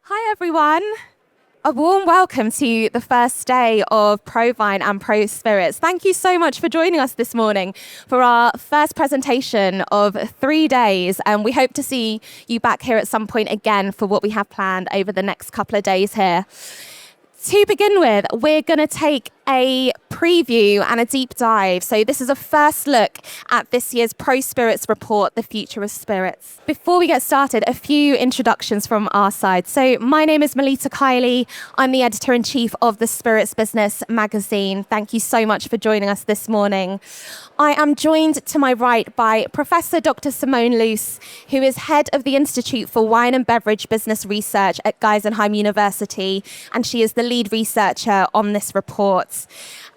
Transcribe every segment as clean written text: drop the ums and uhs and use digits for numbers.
Hi everyone. A warm welcome to the first day of ProVine and ProSpirits. Thank you so much for joining us this morning for our first presentation of 3 days. And we hope to see you back here at some point again for what we have planned over the next couple of days here. To begin with, we're going to take a preview and a deep dive. So this is a first look at this year's ProSpirits Report, The Future of Spirits. Before we get started, a few introductions from our side. So my name is Melita Kiely. I'm the editor-in-chief of the Spirits Business magazine. Thank you so much for joining us this morning. I am joined to my right by Professor Dr Simone Loose, who is head of the Institute for Wine and Beverage Business Research at Geisenheim University, and she is the lead researcher on this report.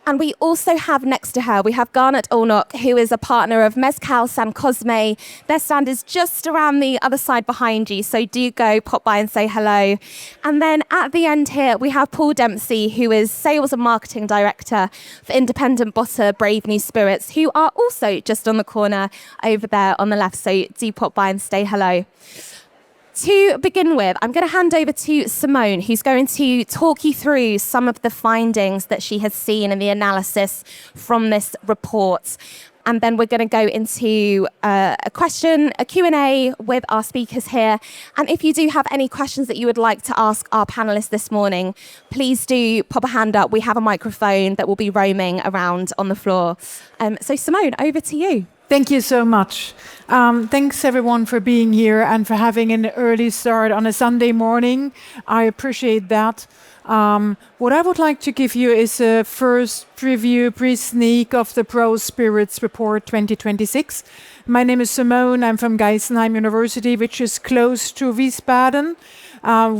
And we also have next to her, we have Gernot Allnoch, who is a partner of Mezcal San Cosme. Their stand is just around the other side behind you, so do go pop by and say hello. And then at the end here, we have Paul Dempsey, who is Sales and Marketing Director for independent bottler Brave New Spirits, who are also just on the corner over there on the left, so do pop by and say hello. To begin with, I'm going to hand over to Simone, who's going to talk you through some of the findings that she has seen in the analysis from this report. And then we're going to go into a Q&A with our speakers here. And if you do have any questions that you would like to ask our panelists this morning, please do pop a hand up. We have a microphone that will be roaming around on the floor. So Simone, over to you. Thank you so much. Thanks everyone for being here and for having an early start on a Sunday morning. I appreciate that. What I would like to give you is a first preview, pre-sneak of the ProSpirits Report 2026. My name is Simone. I'm from Geisenheim University, which is close to Wiesbaden.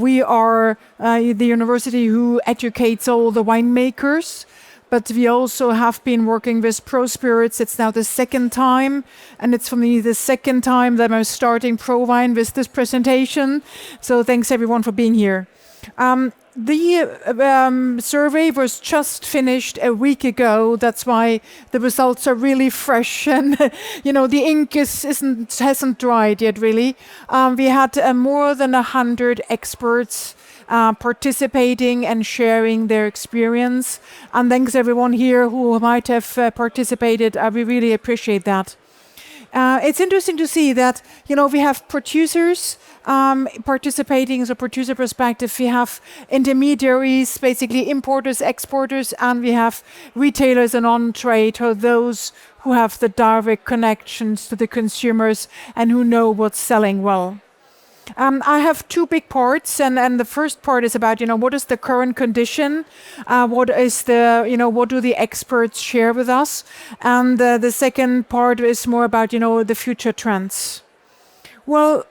We are the university who educates all the winemakers. But we also have been working with ProSpirits. It's now the second time, and it's for me the second time that I'm starting ProVine with this presentation. So thanks everyone for being here. The survey was just finished a week ago. That's why the results are really fresh, and the ink hasn't dried yet. Really, we had more than 100 experts participating and sharing their experience. And thanks everyone here who might have participated. We really appreciate that. It's interesting to see that, we have producers participating as a producer perspective. We have intermediaries, basically importers, exporters, and we have retailers and on-trade, or those who have the direct connections to the consumers and who know what's selling well. I have two big parts, and the first part is about, what is the current condition? What do the experts share with us? And the second part is more about, the future trends. Well,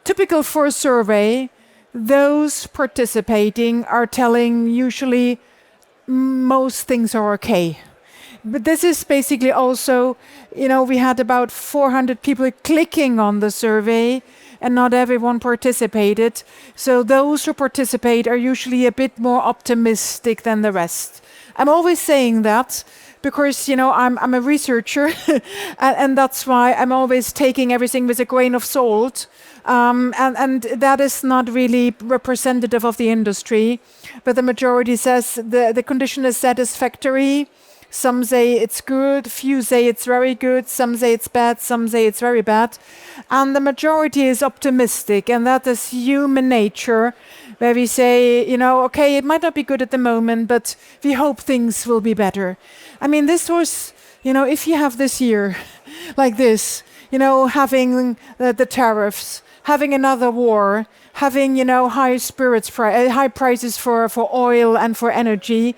typical for a survey, those participating are telling usually most things are okay. But this is basically also, we had about 400 people clicking on the survey, and not everyone participated. So those who participate are usually a bit more optimistic than the rest. I'm always saying that because, I'm a researcher and that's why I'm always taking everything with a grain of salt. And that is not really representative of the industry. But the majority says the condition is satisfactory. Some say it's good, few say it's very good, some say it's bad, some say it's very bad. And the majority is optimistic, and that is human nature, where we say, okay, it might not be good at the moment, but we hope things will be better. I mean, this was, if you have this year like this, having the tariffs, having another war, having, high prices for oil and for energy,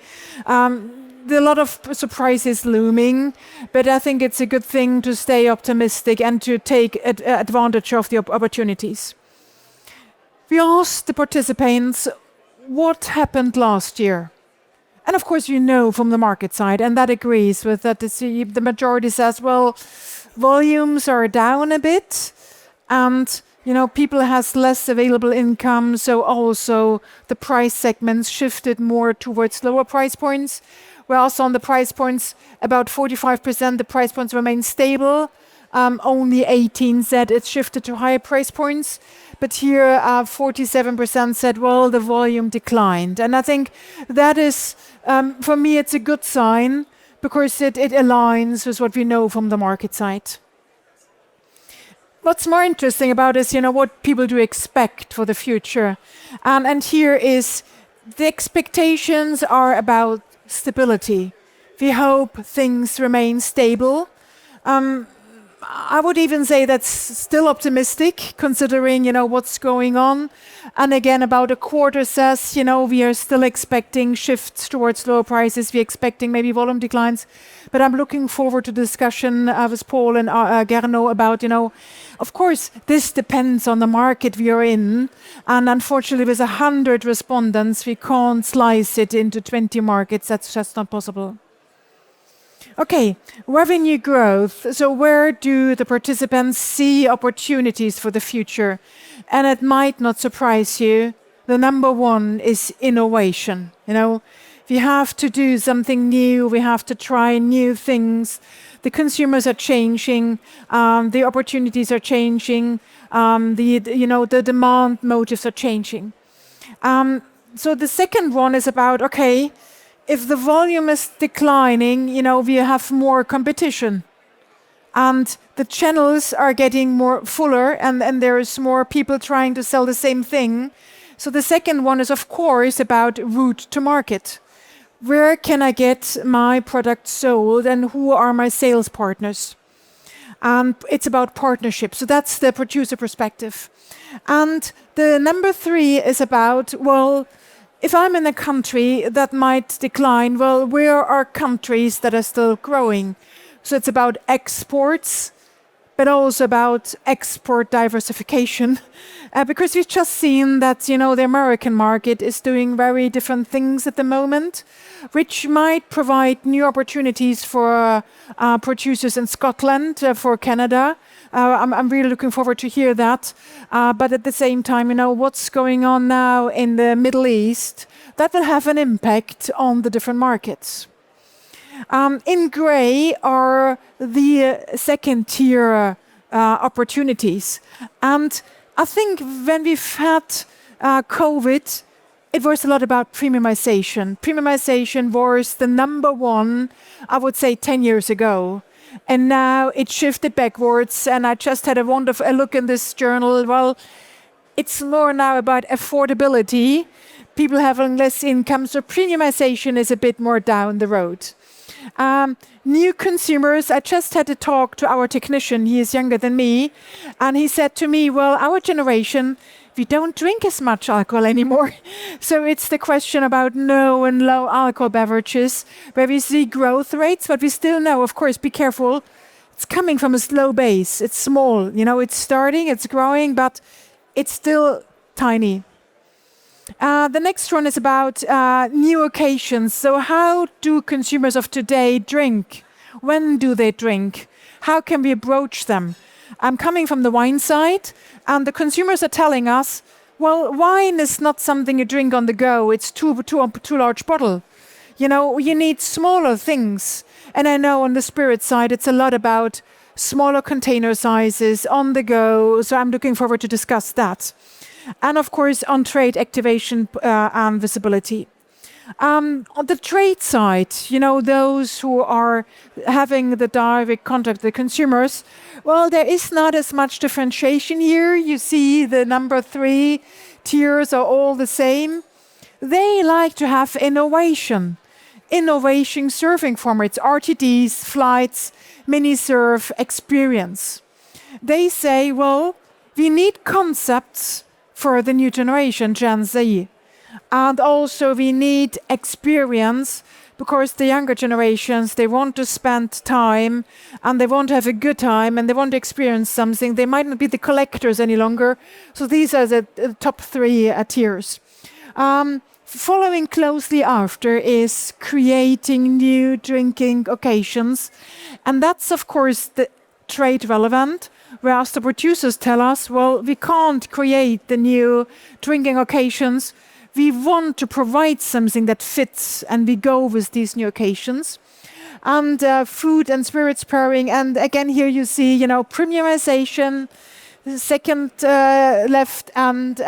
a lot of surprises looming, but I think it's a good thing to stay optimistic and to take advantage of the opportunities. We asked the participants what happened last year. And of course, from the market side, and that agrees with that. The majority says, well, volumes are down a bit, and people has less available income, so also the price segments shifted more towards lower price points. Whereas on the price points, about 45%, the price points remain stable. only 18 said it's shifted to higher price points. But here, 47% said, well, the volume declined. And I think that is, for me, it's a good sign because it aligns with what we know from the market side. What's more interesting about is, what people do expect for the future. And here is the expectations are about stability. We hope things remain stable. I would even say that's still optimistic, considering, what's going on. And again, about a quarter says, we are still expecting shifts towards lower prices. We're expecting maybe volume declines. But I'm looking forward to discussion with Paul and Gernot about, of course, this depends on the market we are in. And unfortunately, with 100 respondents, we can't slice it into 20 markets. That's just not possible. Okay, revenue growth. So where do the participants see opportunities for the future? And it might not surprise you. The number one is innovation. We have to do something new. We have to try new things. The consumers are changing. The opportunities are changing. The demand motives are changing. So the second one is about, okay, if the volume is declining, we have more competition. And the channels are getting more fuller and there is more people trying to sell the same thing. So the second one is, of course, about route to market. Where can I get my product sold and who are my sales partners? And it's about partnership. So that's the producer perspective. And the number 3 is about, well, if I'm in a country that might decline, well, where are countries that are still growing? So it's about exports, but also about export diversification. Because we've just seen that, the American market is doing very different things at the moment, which might provide new opportunities for producers in Scotland, for Canada. I'm really looking forward to hear that. But at the same time, what's going on now in the Middle East, that will have an impact on the different markets. In gray are the second tier opportunities. And I think when we've had COVID, it was a lot about premiumization. Premiumization was the number one, I would say, 10 years ago. And now it shifted backwards. And I just had a wonderful look in this journal. Well, it's more now about affordability, people having less income. So premiumization is a bit more down the road. New consumers, I just had a talk to our technician. He is younger than me. And he said to me, well, our generation, we don't drink as much alcohol anymore. So it's the question about no and low alcohol beverages, where we see growth rates, but we still know, of course, be careful. It's coming from a slow base. It's small. It's starting, it's growing, but it's still tiny. The next one is about new occasions. So how do consumers of today drink? When do they drink? How can we approach them? I'm coming from the wine side, and the consumers are telling us, well, wine is not something you drink on the go. It's too large bottle. You need smaller things. And I know on the spirit side, it's a lot about smaller container sizes on the go. So I'm looking forward to discuss that. And of course, on-trade activation and visibility. On the trade side, those who are having the direct contact with the consumers, well, there is not as much differentiation here. You see the number 3 tiers are all the same. They like to have innovation serving formats, RTDs, flights, mini-serve, experience. They say, well, we need concepts for the new generation, Gen Z. And also we need experience because the younger generations, they want to spend time and they want to have a good time and they want to experience something. They might not be the collectors any longer. So these are the top 3 tiers. Following closely after is creating new drinking occasions. And that's, of course, the trade relevant. Whereas the producers tell us, well, we can't create the new drinking occasions. We want to provide something that fits, and we go with these new occasions. and food and spirits pairing. And again, here you see, premiumization, second left, and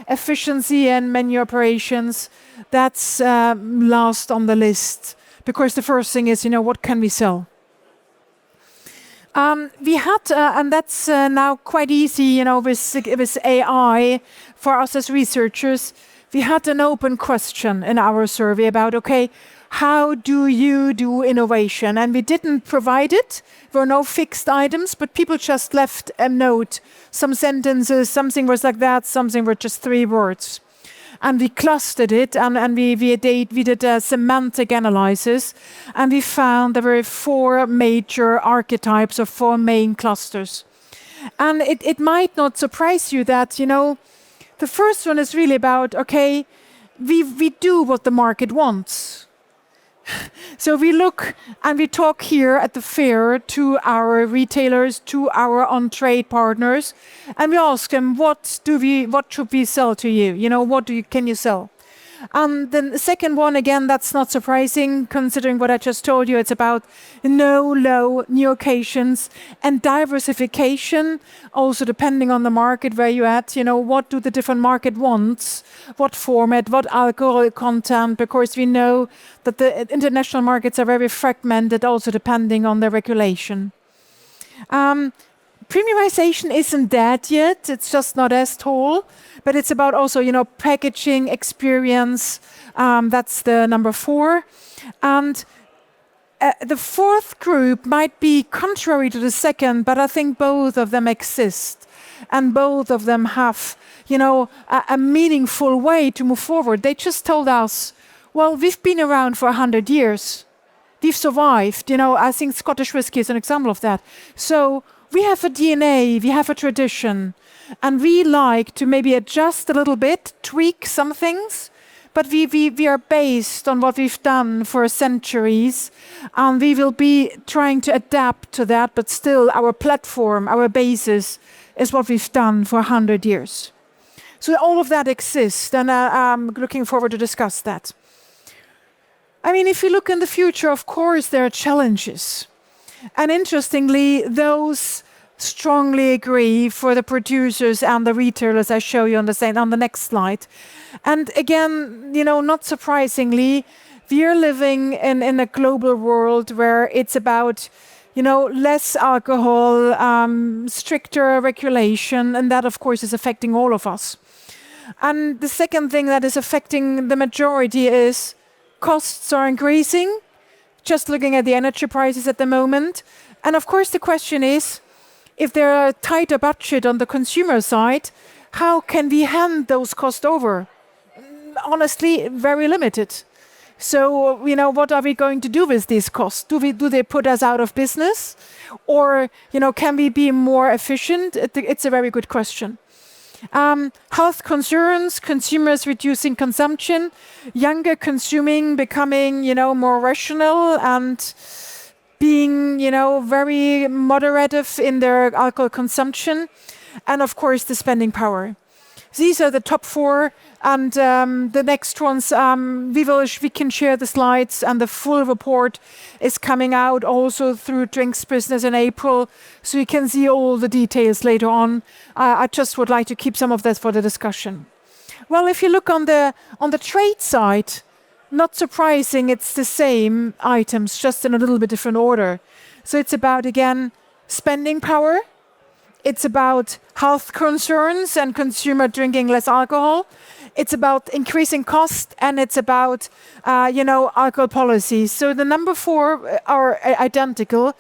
efficiency and menu operations. That's last on the list, because the first thing is, what can we sell? We had, and that's now quite easy, with AI for us as researchers. We had an open question in our survey about, okay, how do you do innovation? And we didn't provide it. There were no fixed items, but people just left a note, some sentences, something was like that, something were just 3 words. And we clustered it, and we did a semantic analysis, and we found there were 4 major archetypes of 4 main clusters. And it might not surprise you that, the first one is really about, okay, we do what the market wants. So we look and we talk here at the fair to our retailers, to our on-trade partners, and we ask them, what should we sell to you? What can you sell? And then the second one, again, that's not surprising, considering what I just told you. It's about low, new occasions, and diversification, also depending on the market where you're at. What do the different market wants? What format, what alcohol content? Because we know that the international markets are very fragmented, also depending on the regulation. Premiumization isn't dead yet. It's just not as tall, but it's about also, packaging, experience. That's the number 4. And the fourth group might be contrary to the second, but I think both of them exist. And both of them have, a meaningful way to move forward. They just told us, well, we've been around for 100 years. We've survived. I think Scottish whiskey is an example of that. So we have a DNA, we have a tradition, and we like to maybe adjust a little bit, tweak some things, but we are based on what we've done for centuries, and we will be trying to adapt to that, but still our platform, our basis is what we've done for 100 years. So all of that exists, and I'm looking forward to discuss that. I mean, if you look in the future, of course, there are challenges. And interestingly, those strongly agree for the producers and the retailers I show you on the next slide. And again, not surprisingly, we are living in a global world where it's about, less alcohol, stricter regulation, and that, of course, is affecting all of us. And the second thing that is affecting the majority is costs are increasing. Just looking at the energy prices at the moment. And of course, the question is, if there are a tighter budget on the consumer side, how can we hand those costs over? Honestly, very limited. So, what are we going to do with these costs? Do they put us out of business? Or, can we be more efficient? It's a very good question. Health concerns, consumers reducing consumption, younger consuming, becoming, more rational and being, very moderative in their alcohol consumption, and of course the spending power. These are the top 4, and the next ones, we can share the slides, and the full report is coming out also through Drinks Business in April, so you can see all the details later on. I just would like to keep some of that for the discussion. Well, if you look on the trade side, not surprising, it's the same items, just in a little bit different order. So it's about, again, spending power. It's about health concerns and consumer drinking less alcohol. It's about increasing cost, and it's about, alcohol policy. So the number 4 are identical,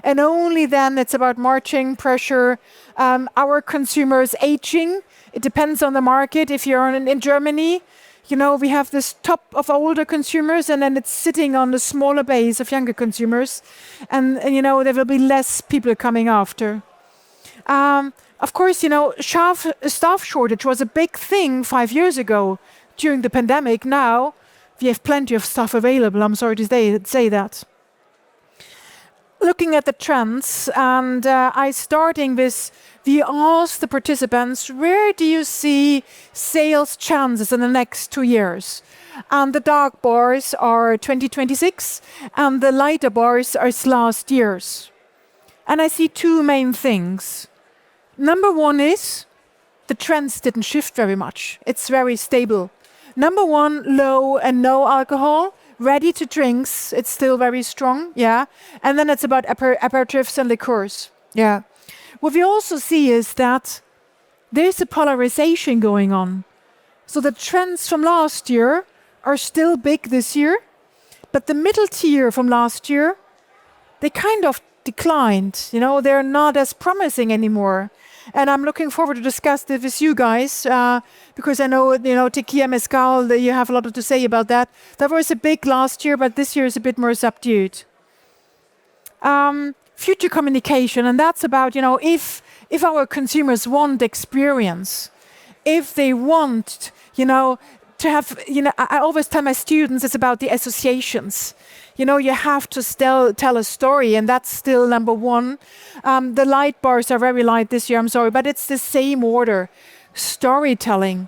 and only then it's about margin pressure. Our consumers aging. It depends on the market. If you're in Germany, we have this top of older consumers, and then it's sitting on a smaller base of younger consumers, and there will be less people coming after. Of course, staff shortage was a big thing 5 years ago during the pandemic. Now we have plenty of staff available. I'm sorry to say that. looking at the trends, and starting with, we asked the participants, where do you see sales chances in the next 2 years? And the dark bars are 2026, and the lighter bars are last year's. And I see two main things. Number one is the trends didn't shift very much. It's very stable. Number one, low and no alcohol. Ready to drinks, it's still very strong, yeah. And then it's about aperitifs and liqueurs, yeah. What we also see is that there's a polarization going on. So the trends from last year are still big this year, but the middle tier from last year, they kind of declined. You know, they're not as promising anymore. And I'm looking forward to discuss this with you guys, because I know, tequila, mezcal, you have a lot to say about that. That was a big last year, but this year is a bit more subdued. Future communication, and that's about, if our consumers want experience, if they want, to have, I always tell my students it's about the associations. You have to still tell a story, and that's still number one. The light bars are very light this year, I'm sorry, but it's the same order. Storytelling.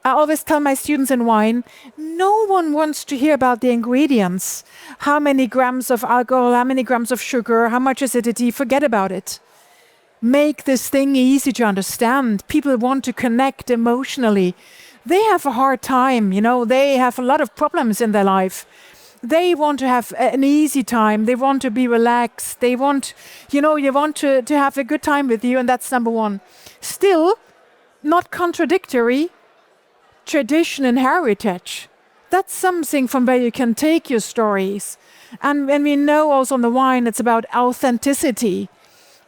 I always tell my students in wine, no one wants to hear about the ingredients. How many grams of alcohol, how many grams of sugar, how much acidity, forget about it. Make this thing easy to understand. People want to connect emotionally. They have a hard time, they have a lot of problems in their life. They want to have an easy time. They want to be relaxed. They want, you want to have a good time with you, and that's number one. Still, not contradictory, tradition and heritage. That's something from where you can take your stories. And when we know also on the wine, it's about authenticity.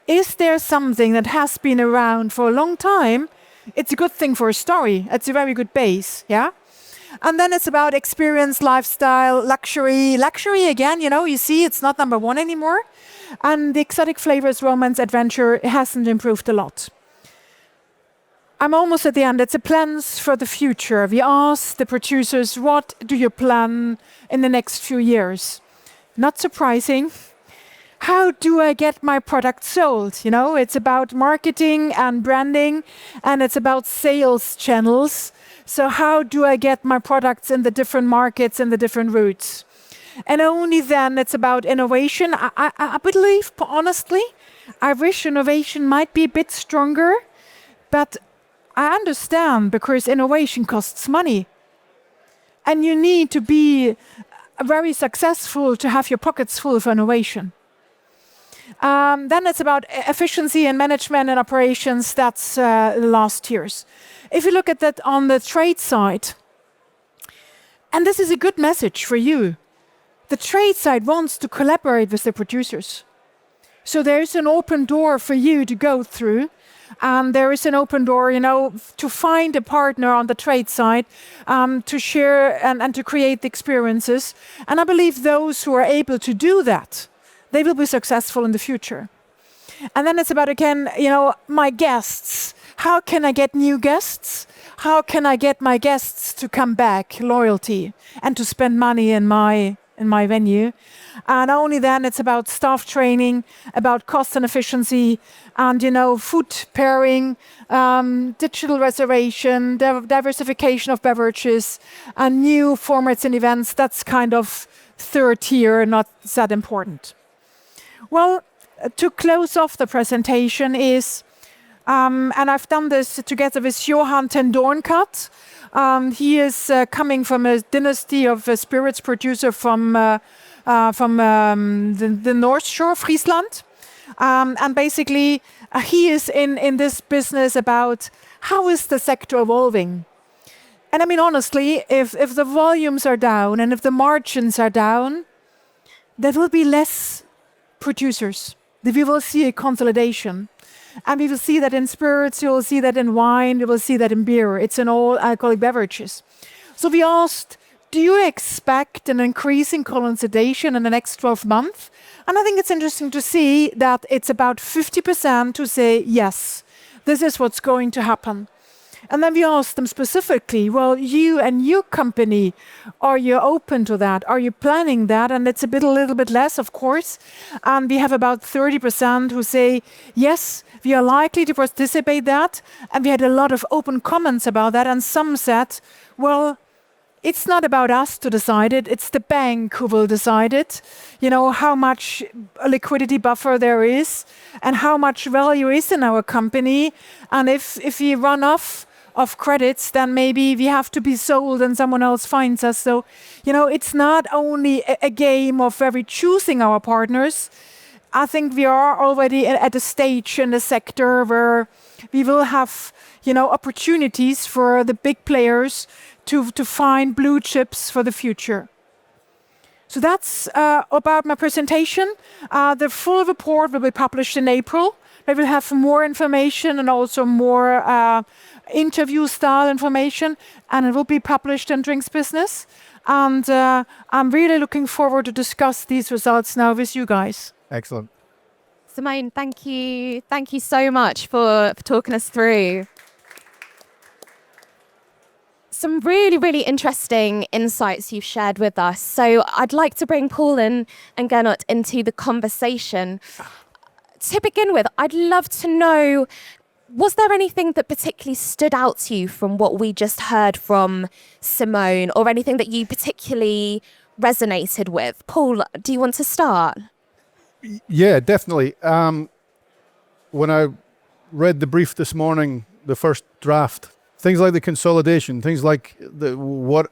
Is there something that has been around for a long time? It's a good thing for a story. It's a very good base, yeah? And then it's about experience, lifestyle, luxury. Luxury, again, you see it's not number one anymore. And the exotic flavors, romance, adventure, it hasn't improved a lot. I'm almost at the end. It's a plans for the future. We asked the producers, what do you plan in the next few years? Not surprising. How do I get my product sold? It's about marketing and branding, and it's about sales channels. So how do I get my products in the different markets and the different routes? And only then it's about innovation. I believe, honestly, I wish innovation might be a bit stronger, but I understand because innovation costs money. And you need to be very successful to have your pockets full of innovation. Then it's about efficiency and management and operations. That's the last years. If you look at that on the trade side, and this is a good message for you, the trade side wants to collaborate with the producers. So there's an open door for you to go through. And there is an open door, to find a partner on the trade side, to share and to create the experiences. And I believe those who are able to do that, they will be successful in the future. And then it's about, again, my guests. How can I get new guests? How can I get my guests to come back? Loyalty and to spend money in my venue. And only then it's about staff training, about cost and efficiency, and food pairing, digital reservation, diversification of beverages, and new formats and events. That's kind of third tier, not that important. Well, to close off the presentation is, and I've done this together with Johan ten Doornkat. He is coming from a dynasty of spirits producer from the North Shore of Friesland. And basically, he is in this business about how is the sector evolving. And I mean, honestly, if the volumes are down and if the margins are down, there will be less producers. We will see a consolidation. And we will see that in spirits, you will see that in wine, you will see that in beer. It's in all alcoholic beverages. So we asked, do you expect an increase in consolidation in the next 12 months? And I think it's interesting to see that it's about 50% to say, yes, this is what's going to happen. And then we asked them specifically, well, you and your company, are you open to that? Are you planning that? And it's a little bit less, of course. And we have about 30% who say, yes, we are likely to participate that. And we had a lot of open comments about that. And some said, well, it's not about us to decide it. It's the bank who will decide it. You know, how much liquidity buffer there is and how much value is in our company. And if we run off of credits, then maybe we have to be sold and someone else finds us. So, you know, it's not only a game of where we're choosing our partners. I think we are already at a stage in the sector where we will have, you know, opportunities for the big players to find blue chips for the future. So that's about my presentation. The full report will be published in April. We will have more information and also more interview style information, and it will be published in Drinks Business. And I'm really looking forward to discuss these results now with you guys. Excellent. Simone, thank you. Thank you so much for talking us through some really, really interesting insights you've shared with us. So I'd like to bring Paul and Gernot into the conversation. To begin with, I'd love to know, was there anything that particularly stood out to you from what we just heard from Simone, or anything that you particularly resonated with? Paul, do you want to start? Yeah, definitely. When I read the brief this morning, the first draft, things like the consolidation, things like what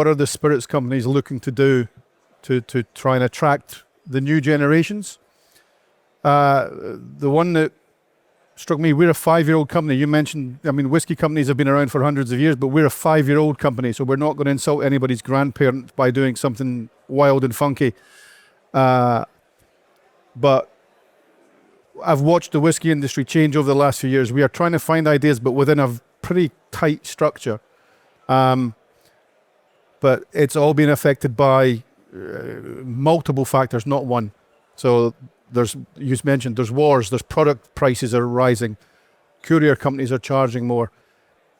are the spirits companies looking to do to try and attract the new generations? The one that struck me, we're a 5-year-old company. You mentioned, I mean, whiskey companies have been around for hundreds of years, but we're a 5-year-old company, so we're not going to insult anybody's grandparents by doing something wild and funky. But I've watched the whiskey industry change over the last few years. We are trying to find ideas, but within a pretty tight structure. But it's all been affected by multiple factors, not one. So you mentioned there's wars, there's product prices are rising, courier companies are charging more.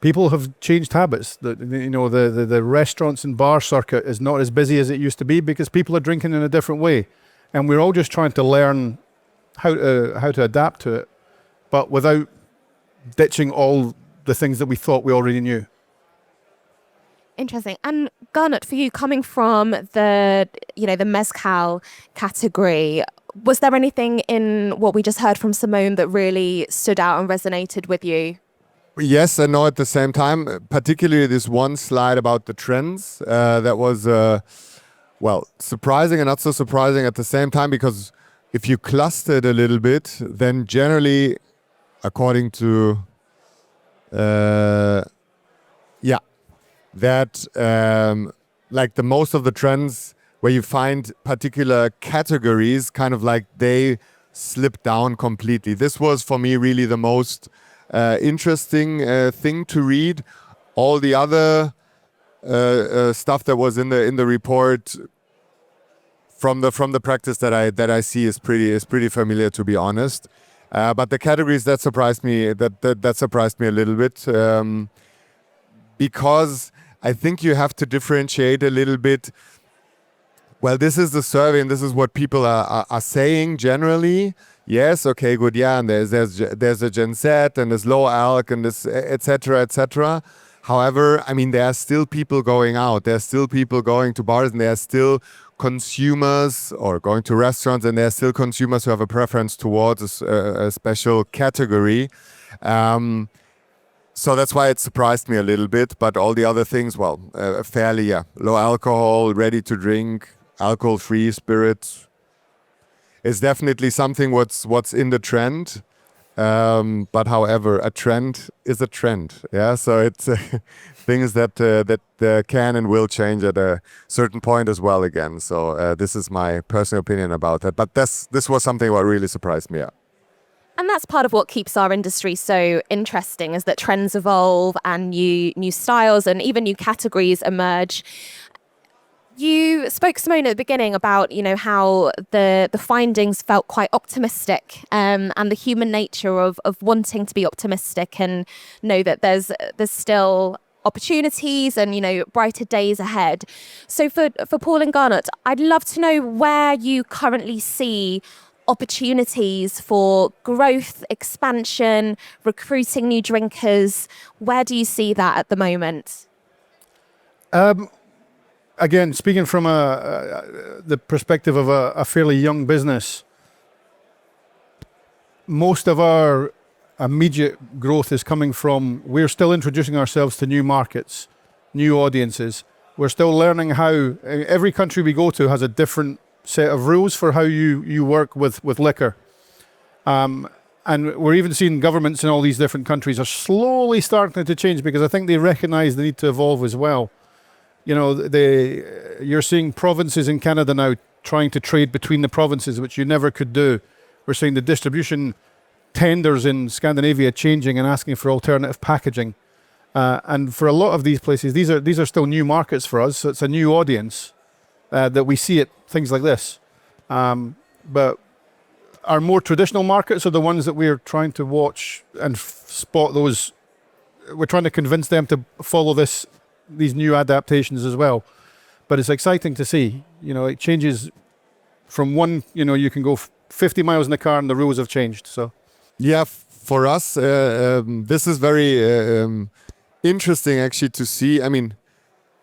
People have changed habits. The restaurants and bar circuit is not as busy as it used to be because people are drinking in a different way. And we're all just trying to learn how to adapt to it, but without ditching all the things that we thought we already knew. Interesting. And Gernot, for you, coming from the mezcal category, was there anything in what we just heard from Simone that really stood out and resonated with you? Yes and no at the same time, particularly this one slide about the trends that was, surprising and not so surprising at the same time, because if you cluster it a little bit, then generally, according to like the most of the trends where you find particular categories, kind of like they slip down completely. This was for me really the most interesting thing to read. All the other stuff that was in the report from the practice that I see is pretty familiar, to be honest. But the categories that surprised me a little bit, because I think you have to differentiate a little bit. Well, this is the survey and this is what people are saying generally. Yes, okay, good, yeah, and there's a Gen Z and there's low alc and this etc. etc. However, I mean, there are still people going out. There are still people going to bars, and there are still consumers or going to restaurants, and there are still consumers who have a preference towards a special category. So that's why it surprised me a little bit. But all the other things, fairly, low alcohol, ready to drink, alcohol-free spirits is definitely something what's in the trend. But however, a trend is a trend. Yeah, so it's things that can and will change at a certain point as well again. So this is my personal opinion about that. But this was something what really surprised me. Yeah. And that's part of what keeps our industry so interesting, is that trends evolve and new styles and even new categories emerge. You spoke, Simone, at the beginning about, how the findings felt quite optimistic, and the human nature of wanting to be optimistic and know that there's still opportunities and, brighter days ahead. So for Paul and Gernot, I'd love to know where you currently see opportunities for growth, expansion, recruiting new drinkers. Where do you see that at the moment? Again, speaking from the perspective of a fairly young business, most of our immediate growth is coming from, we're still introducing ourselves to new markets, new audiences. We're still learning how, every country we go to has a different set of rules for how you work with liquor. And we're even seeing governments in all these different countries are slowly starting to change, because I think they recognize the need to evolve as well. You're seeing provinces in Canada now trying to trade between the provinces, which you never could do. We're seeing the distribution tenders in Scandinavia changing and asking for alternative packaging. And for a lot of these places, these are still new markets for us. So it's a new audience that we see at things like this. But our more traditional markets are the ones that we're trying to watch and spot those. We're trying to convince them to follow these new adaptations as well. But it's exciting to see, it changes from one, you can go 50 miles in the car and the rules have changed. So, yeah, for us, this is very interesting actually to see. I mean,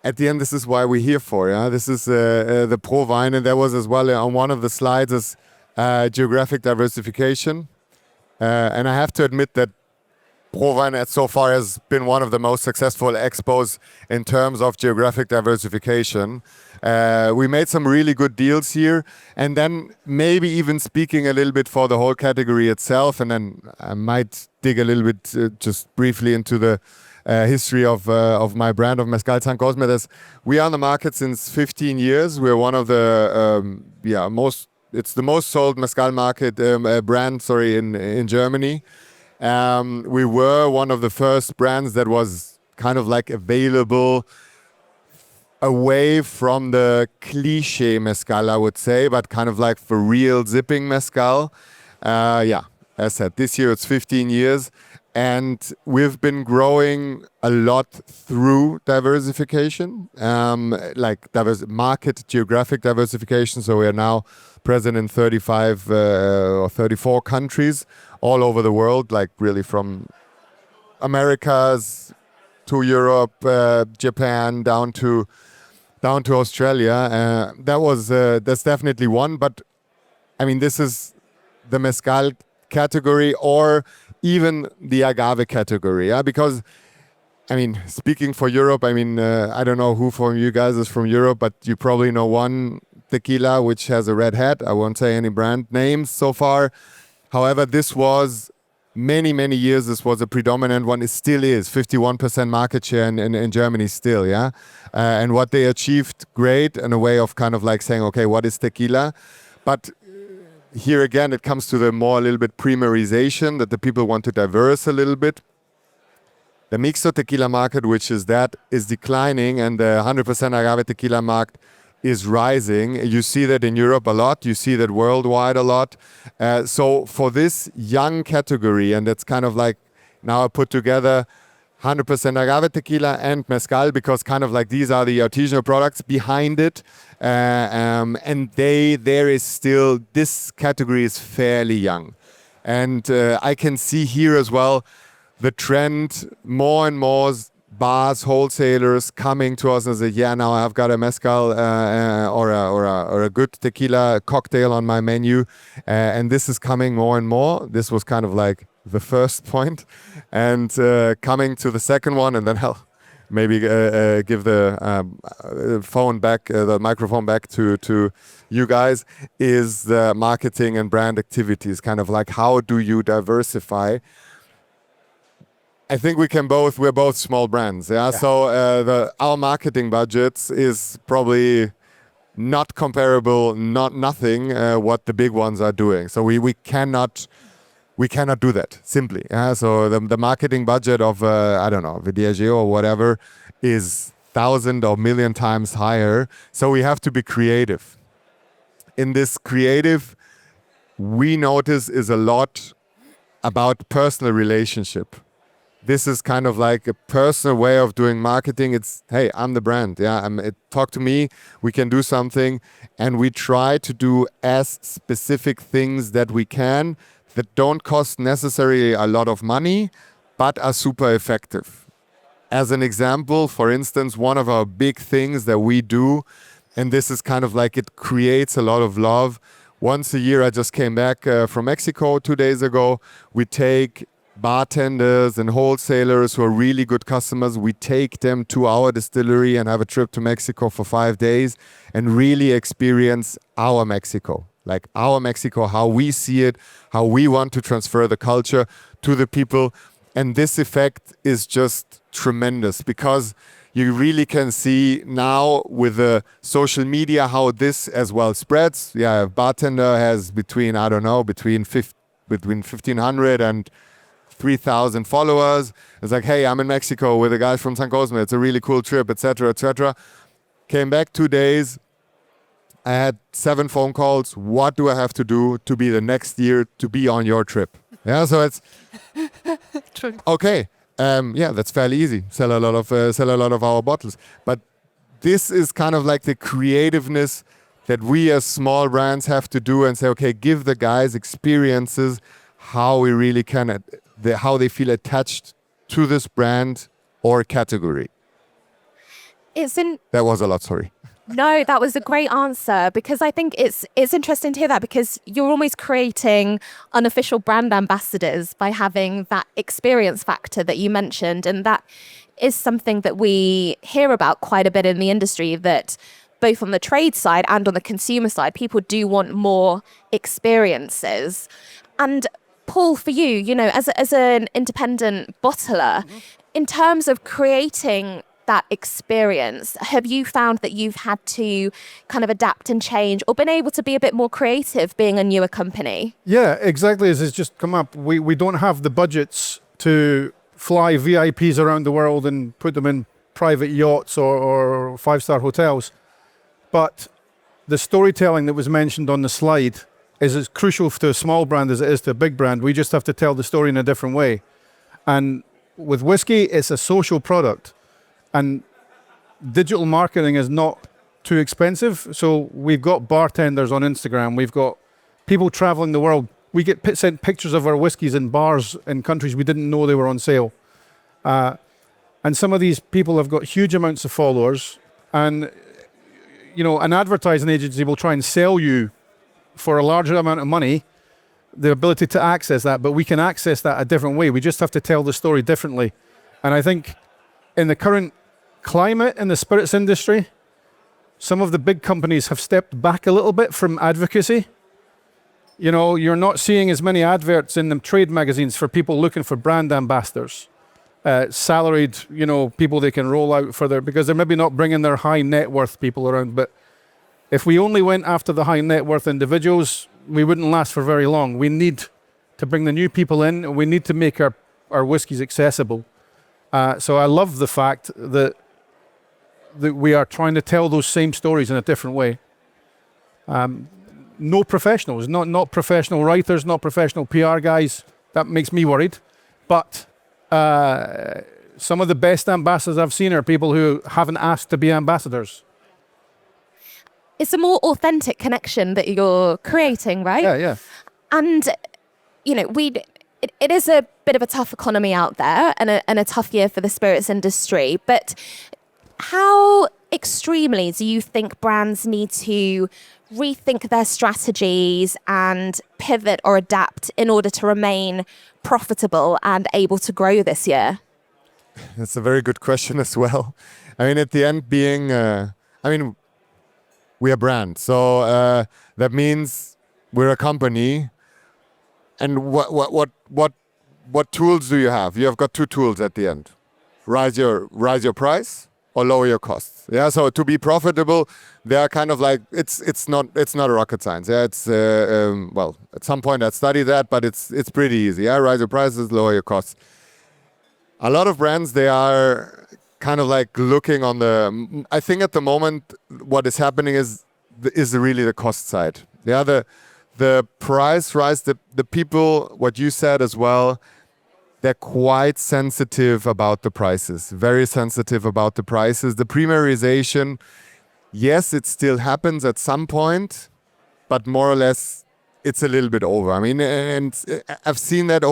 at the end, this is why we're here for. Yeah, this is the Pro Wine, and there was as well on one of the slides is geographic diversification. And I have to admit that ProWein so far has been one of the most successful expos in terms of geographic diversification. We made some really good deals here, and then maybe even speaking a little bit for the whole category itself, and then I might dig a little bit just briefly into the history of my brand of Mezcal San Cosme. We are on the market since 15 years. We're one of the it's the most sold mezcal market brand in Germany. We were one of the first brands that was kind of like available away from the cliche mezcal, I would say, but kind of like for real zipping mezcal. As I said, this year it's 15 years, and we've been growing a lot through diversification, market geographic diversification. So we are now present in 35 or 34 countries all over the world, like really from Americas to Europe, Japan, down to Australia. That's definitely one. But I mean, this is the mezcal category, or even the agave category, yeah? Because I mean, speaking for Europe, I mean, I don't know who from you guys is from Europe, but you probably know one tequila which has a red hat. I won't say any brand names so far. However, this was many years. This was a predominant one. It still is 51% market share in Germany still, yeah. And what they achieved, great, in a way of kind of like saying, okay, what is tequila? But here again, it comes to the more a little bit premiumization, that the people want to diverse a little bit. The mixto tequila market, which is declining, and the 100% agave tequila market is rising. You see that in Europe a lot. You see that worldwide a lot. So for this young category, and it's kind of like now I put together 100% agave tequila and mezcal, because kind of like these are the artisanal products behind it. And there is still, this category is fairly young. And I can see here as well the trend, more and more bars, wholesalers coming to us and say, yeah, now I've got a mezcal or a good tequila cocktail on my menu. And this is coming more and more. This was kind of like the first point. And coming to the second one, and then I'll maybe give the phone back, the microphone back to you guys, is the marketing and brand activities. Kind of like, how do you diversify? I think we're both small brands, yeah? So our marketing budgets is probably not comparable, nothing what the big ones are doing. So we cannot do that simply. Yeah? So the marketing budget of I don't know, Diageo or whatever is 1,000 or million times higher. So we have to be creative. In this creative, we notice is a lot about personal relationship. This is kind of like a personal way of doing marketing. It's, hey, I'm the brand. Yeah, talk to me. We can do something. And we try to do as specific things that we can that don't cost necessarily a lot of money, but are super effective. As an example, for instance, one of our big things that we do, and this is kind of like it creates a lot of love. Once a year, I just came back from Mexico 2 days ago. We take bartenders and wholesalers who are really good customers. We take them to our distillery and have a trip to Mexico for 5 days and really experience our Mexico. Like our Mexico, how we see it, how we want to transfer the culture to the people. And this effect is just tremendous because you really can see now with the social media how this as well spreads. Yeah, a bartender has between 1,500 and 3,000 followers. It's like, hey, I'm in Mexico with the guys from San Cosme. It's a really cool trip, etc., etc. Came back 2 days. I had 7 phone calls. What do I have to do to be the next year to be on your trip? Yeah, so it's okay. Yeah, that's fairly easy. Sell a lot of our bottles. But this is kind of like the creativeness that we as small brands have to do and say, okay, give the guys experiences how we really can, how they feel attached to this brand or category. That was a lot, sorry. No, that was a great answer because I think it's interesting to hear that because you're almost creating unofficial brand ambassadors by having that experience factor that you mentioned. And that is something that we hear about quite a bit in the industry, that both on the trade side and on the consumer side, people do want more experiences. And Paul, for you, you know, as an independent bottler, in terms of creating that experience, have you found that you've had to kind of adapt and change or been able to be a bit more creative being a newer company? Yeah, exactly as it's just come up. We don't have the budgets to fly VIPs around the world and put them in private yachts or 5-star hotels. But the storytelling that was mentioned on the slide is as crucial to a small brand as it is to a big brand. We just have to tell the story in a different way. And with whiskey, it's a social product. And digital marketing is not too expensive. So we've got bartenders on Instagram. We've got people traveling the world. We get sent pictures of our whiskeys in bars in countries we didn't know they were on sale. And some of these people have got huge amounts of followers. And, you know, an advertising agency will try and sell you for a larger amount of money the ability to access that. But we can access that a different way. We just have to tell the story differently. And I think in the current climate in the spirits industry, some of the big companies have stepped back a little bit from advocacy. You know, you're not seeing as many adverts in the trade magazines for people looking for brand ambassadors, salaried, you know, people they can roll out for their, because they're maybe not bringing their high net worth people around. But if we only went after the high net worth individuals, we wouldn't last for very long. We need to bring the new people in, and we need to make our whiskies accessible. So I love the fact that we are trying to tell those same stories in a different way. No professionals, not professional writers, not professional PR guys. That makes me worried. But some of the best ambassadors I've seen are people who haven't asked to be ambassadors. It's a more authentic connection that you're creating, right? Yeah. And, you know, it is a bit of a tough economy out there and a tough year for the spirits industry. But how extremely do you think brands need to rethink their strategies and pivot or adapt in order to remain profitable and able to grow this year? That's a very good question as well. I mean, at the end being, we are a brand. So that means we're a company. And what tools do you have? You have got 2 tools at the end. Rise your price or lower your costs. Yeah. So to be profitable, they are kind of like it's not a rocket science. Yeah. It's well, at some point I studied that, but it's pretty easy. Yeah. Rise your prices, lower your costs. A lot of brands, they are kind of like looking on the. I think at the moment what is happening is really the cost side. The price rise. The people, what you said as well, they're quite sensitive about the prices. Very sensitive about the prices. The premiumization, yes, it still happens at some point, but more or less it's a little bit over. I mean, and I've seen that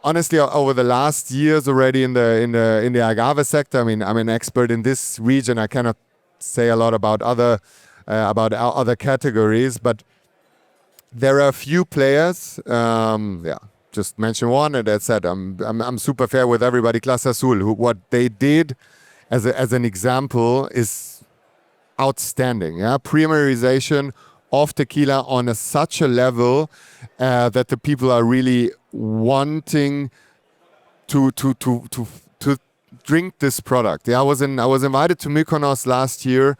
honestly over the last years already in the agave sector. I mean, I'm an expert in this region. I cannot say a lot about other categories, but there are a few players. Just mention one, and that's it. I'm super fair with everybody. Clase Azul, what they did as an example is outstanding. Yeah, premiumization of tequila on such a level that the people are really wanting to drink this product. Yeah, I was invited to Mykonos last year,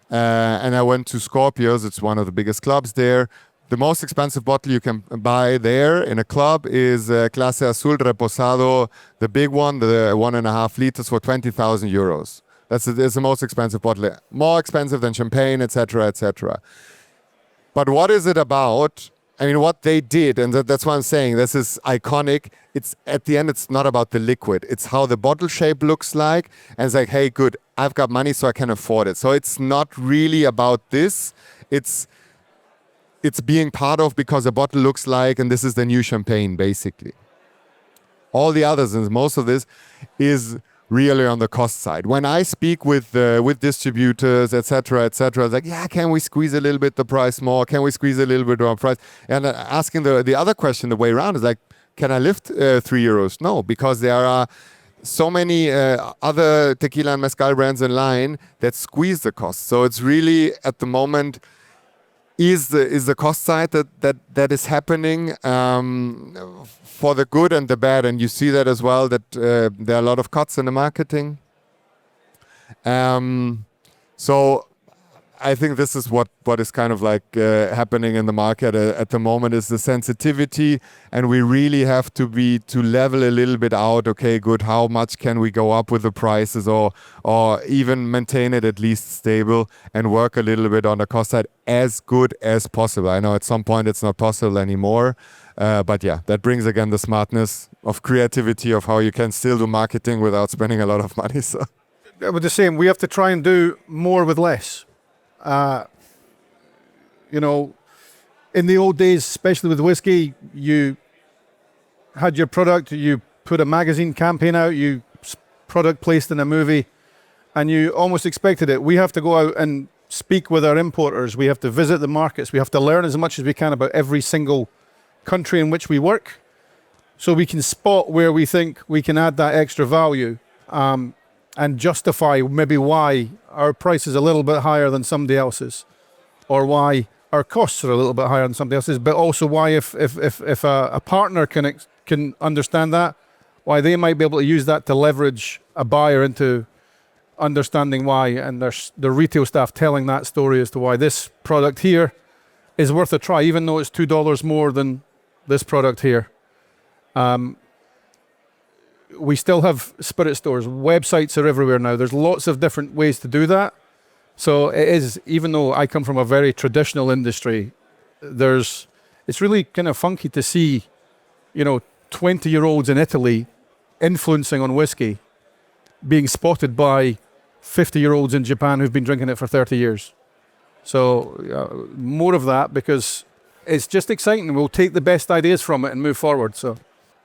and I went to Scorpios. It's one of the biggest clubs there. The most expensive bottle you can buy there in a club is Clase Azul Reposado, the big one, the 1.5 liters for 20,000 euros. That's the most expensive bottle, more expensive than champagne, etc., etc. But what is it about? I mean, what they did, and that's why I'm saying this is iconic. It's at the end, it's not about the liquid. It's how the bottle shape looks like, and it's like, hey, good, I've got money, so I can afford it. So it's not really about this. It's being part of because a bottle looks like, and this is the new champagne, basically. All the others, and most of this, is really on the cost side. When I speak with distributors, etc., it's like, yeah, can we squeeze a little bit the price more? Can we squeeze a little bit more price? And asking the other question the way around is like, can I lift 3 euros? No, because there are so many other tequila and mezcal brands in line that squeeze the cost. So it's really at the moment is the cost side that is happening for the good and the bad, and you see that as well, that there are a lot of cuts in the marketing. So I think this is what is kind of like happening in the market at the moment, is the sensitivity, and we really have to level a little bit out. Okay, good. How much can we go up with the prices, or even maintain it at least stable, and work a little bit on the cost side as good as possible. I know at some point it's not possible anymore, but yeah, that brings again the smartness of creativity of how you can still do marketing without spending a lot of money. So, With the same, we have to try and do more with less. In the old days, especially with whiskey, you had your product, you put a magazine campaign out, you product placed in a movie, and you almost expected it. We have to go out and speak with our importers. We have to visit the markets. We have to learn as much as we can about every single country in which we work, so we can spot where we think we can add that extra value. And justify maybe why our price is a little bit higher than somebody else's, or why our costs are a little bit higher than somebody else's, but also why if a partner can understand that, why they might be able to use that to leverage a buyer into understanding why, and the retail staff telling that story as to why this product here is worth a try, even though it's $2 more than this product here. We still have spirit stores. Websites are everywhere now. There's lots of different ways to do that. So it is, even though I come from a very traditional industry, it's really kind of funky to see, 20-year-olds in Italy influencing on whiskey being spotted by 50-year-olds in Japan who've been drinking it for 30 years. So more of that, because it's just exciting. We'll take the best ideas from it and move forward. So.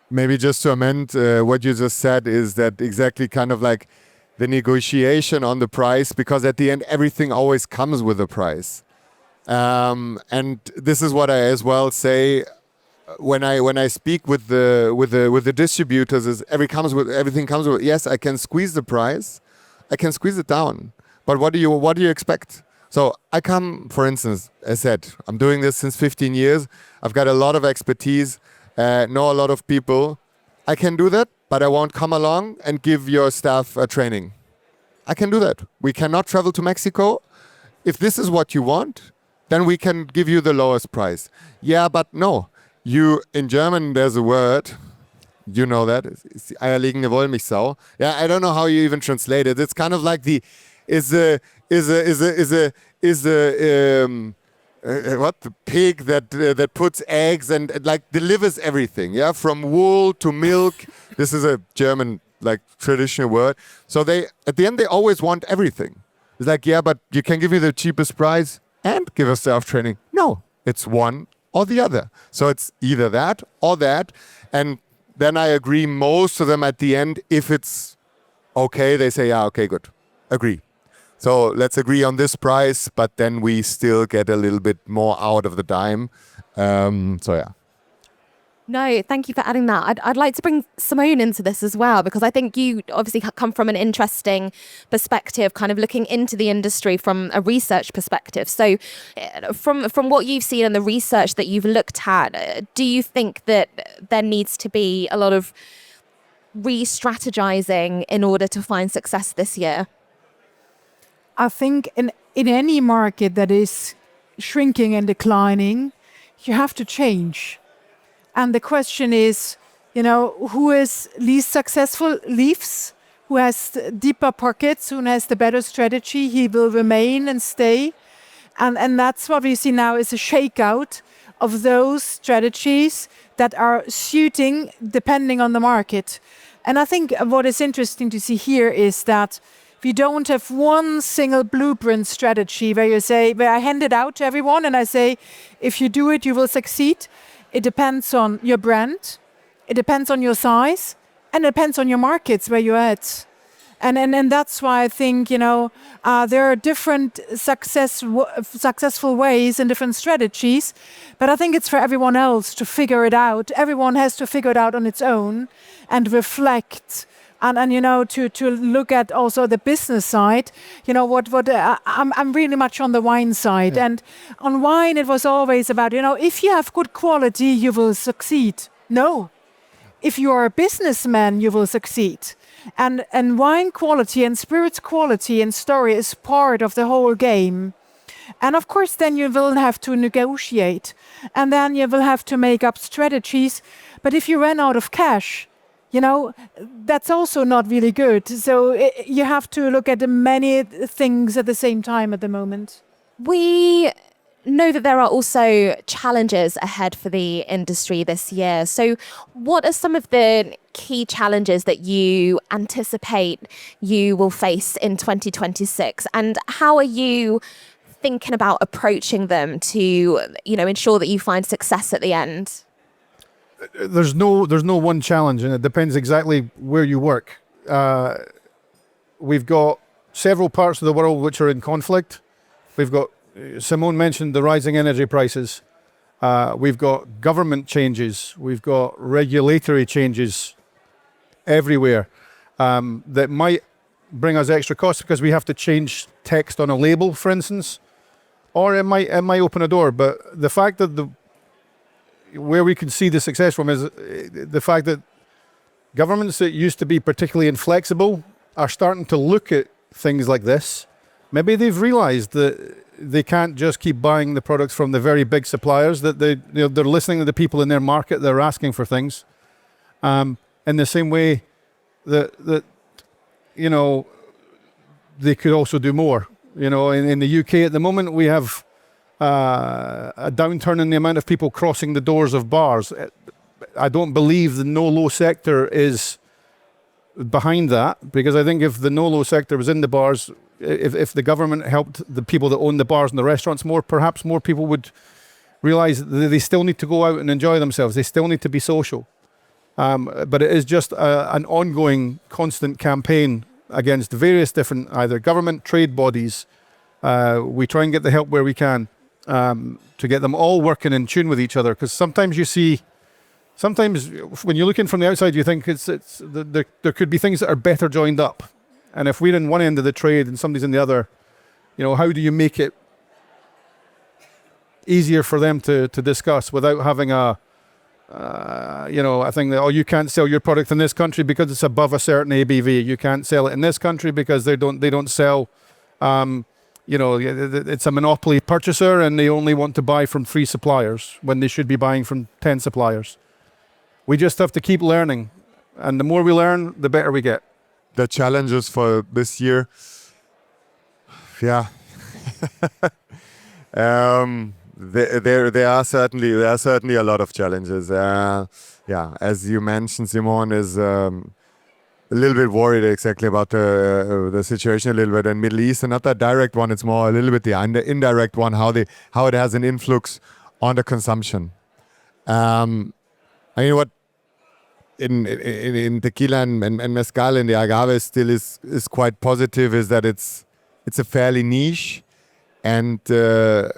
Maybe just to amend what you just said, is that exactly kind of like the negotiation on the price, because at the end everything always comes with a price, and this is what I as well say when I speak with the distributors, is everything comes with, yes, I can squeeze the price, I can squeeze it down, but what do you expect? So I come, for instance, as I said, I'm doing this since 15 years. I've got a lot of expertise. Know a lot of people. I can do that, but I won't come along and give your staff a training. I can do that. We cannot travel to Mexico. If this is what you want, then we can give you the lowest price. Yeah, but no. In German, there's a word, You know that? Ist die eierlegende Wollmilchsau. Yeah, I don't know how you even translate it. It's kind of like the what, the pig that puts eggs and like delivers everything, yeah, from wool to milk. This is a German like traditional word. So they at the end they always want everything. It's like, yeah, but you can give me the cheapest price and give us self-training. No, it's one or the other. So it's either that or that. And then I agree, most of them at the end, if it's okay, they say, yeah, okay, good, agree. So let's agree on this price, but then we still get a little bit more out of the dime. So yeah. No, thank you for adding that. I'd like to bring Simone into this as well, because I think you obviously come from an interesting perspective, kind of looking into the industry from a research perspective. So from what you've seen and the research that you've looked at, do you think that there needs to be a lot of re-strategizing in order to find success this year? I think in any market that is shrinking and declining, you have to change. And the question is, who is least successful leaves, who has deeper pockets, who has the better strategy, he will remain and stay. And that's what we see now is a shakeout of those strategies that are suiting depending on the market. And I think what is interesting to see here is that we don't have one single blueprint strategy where I hand it out to everyone and I say, if you do it, you will succeed. It depends on your brand, it depends on your size, and it depends on your markets where you're at. And that's why I think, there are different successful ways and different strategies, but I think it's for everyone else to figure it out. Everyone has to figure it out on its own and reflect. And to look at also the business side, I'm really much on the wine side. Yeah. And on wine, it was always about, if you have good quality, you will succeed. No. If you are a businessman, you will succeed. And wine quality and spirits quality and story is part of the whole game. And of course, then you will have to negotiate. And then you will have to make up strategies. But if you run out of cash, that's also not really good. So you have to look at many things at the same time at the moment. We know that there are also challenges ahead for the industry this year. So what are some of the key challenges that you anticipate you will face in 2026? And how are you thinking about approaching them to, ensure that you find success at the end? There's no one challenge, and it depends exactly where you work. We've got several parts of the world which are in conflict. We've got, Simone mentioned the rising energy prices. We've got government changes. We've got regulatory changes everywhere that might bring us extra costs because we have to change text on a label, for instance, or it might open a door. But the fact that where we can see the success from is the fact that governments that used to be particularly inflexible are starting to look at things like this. Maybe they've realized that they can't just keep buying the products from the very big suppliers, that they're listening to the people in their market, they're asking for things. In the same way that they could also do more. In the UK at the moment, we have a downturn in the amount of people crossing the doors of bars. I don't believe the no-low sector is behind that, because I think if the no-low sector was in the bars, if the government helped the people that own the bars and the restaurants more, perhaps more people would realize that they still need to go out and enjoy themselves. They still need to be social. But it is just an ongoing, constant campaign against various different, either government, trade bodies. We try and get the help where we can. To get them all working in tune with each other, because sometimes when you're looking from the outside, you think there could be things that are better joined up, and if we're in one end of the trade and somebody's in the other, how do you make it easier for them to discuss without having a thing that, you can't sell your product in this country because it's above a certain ABV. You can't sell it in this country because they don't sell. It's a monopoly purchaser and they only want to buy from 3 suppliers when they should be buying from 10 suppliers. We just have to keep learning And the more we learn, the better we get. The challenges for this year, yeah. There are certainly a lot of challenges. As you mentioned, Simone is a little bit worried exactly about the situation a little bit in Middle East, and not that direct one. It's more a little bit the indirect one, how it has an influx on the consumption. I mean, what in tequila and mezcal and the agave still is quite positive is that it's a fairly niche. And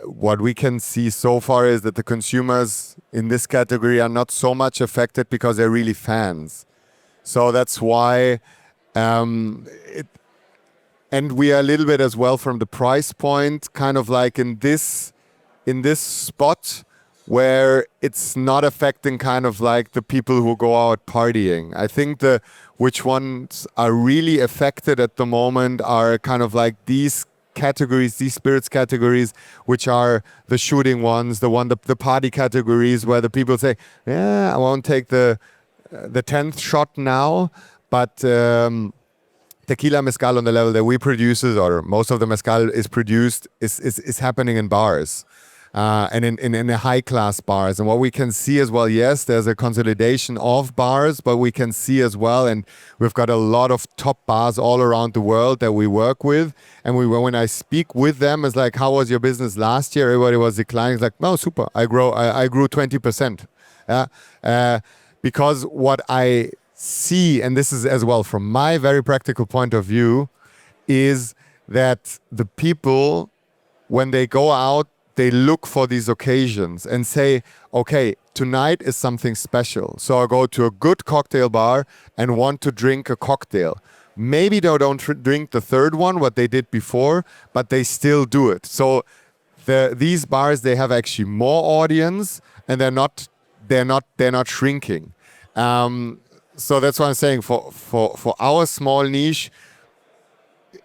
what we can see so far is that the consumers in this category are not so much affected because they're really fans. So that's why, and we are a little bit as well from the price point, kind of like in this spot where it's not affecting kind of like the people who go out partying. I think which ones are really affected at the moment are kind of like these categories, these spirits categories, which are the shooting ones, the party categories where the people say, yeah, I won't take the 10th shot now, but tequila mezcal on the level that we produce, or most of the mezcal is produced, is happening in bars. And in the high class bars. And what we can see as well, yes, there's a consolidation of bars, but we can see as well, and we've got a lot of top bars all around the world that we work with. And when I speak with them, it's like, how was your business last year? Everybody was declining. It's like, no, super. I grew 20%. Because what I see, and this is as well from my very practical point of view, is that the people, when they go out, they look for these occasions and say, okay, tonight is something special. So I go to a good cocktail bar and want to drink a cocktail. Maybe they don't drink the third one, what they did before, but they still do it. So these bars, they have actually more audience, and they're not shrinking. So that's what I'm saying. For our small niche,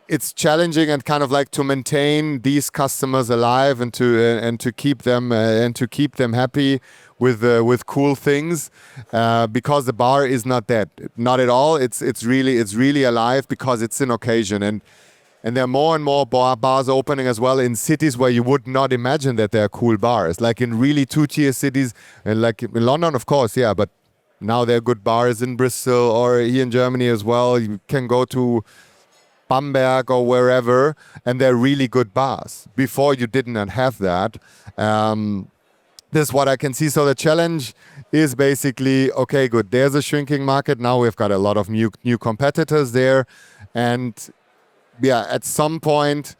it's challenging and kind of like to maintain these customers alive and to keep them happy with cool things, because the bar is not dead, not at all. It's really alive because it's an occasion, and there are more and more bars opening as well in cities where you would not imagine that there are cool bars, like in really 2-tier cities, and like in London, of course, yeah, but now there are good bars in Bristol or here in Germany as well. You can go to Bamberg or wherever, and they're really good bars. Before you did not have that. This is what I can see. So the challenge is basically, okay, good. There's a shrinking market. Now we've got a lot of new competitors there. And yeah, at some point,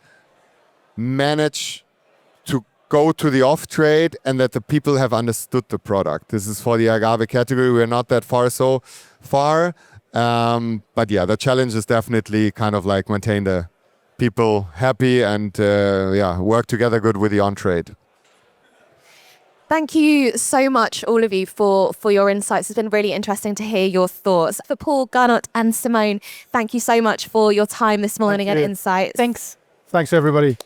manage to go to the off-trade and that the people have understood the product. This is for the agave category. We're not that so far. But yeah, the challenge is definitely kind of like maintain the people happy and work together good with the on-trade. Thank you so much, all of you, for your insights. It's been really interesting to hear your thoughts. For Paul, Gernot and Simone, thank you so much for your time this morning and insights. Thanks. Thanks, everybody.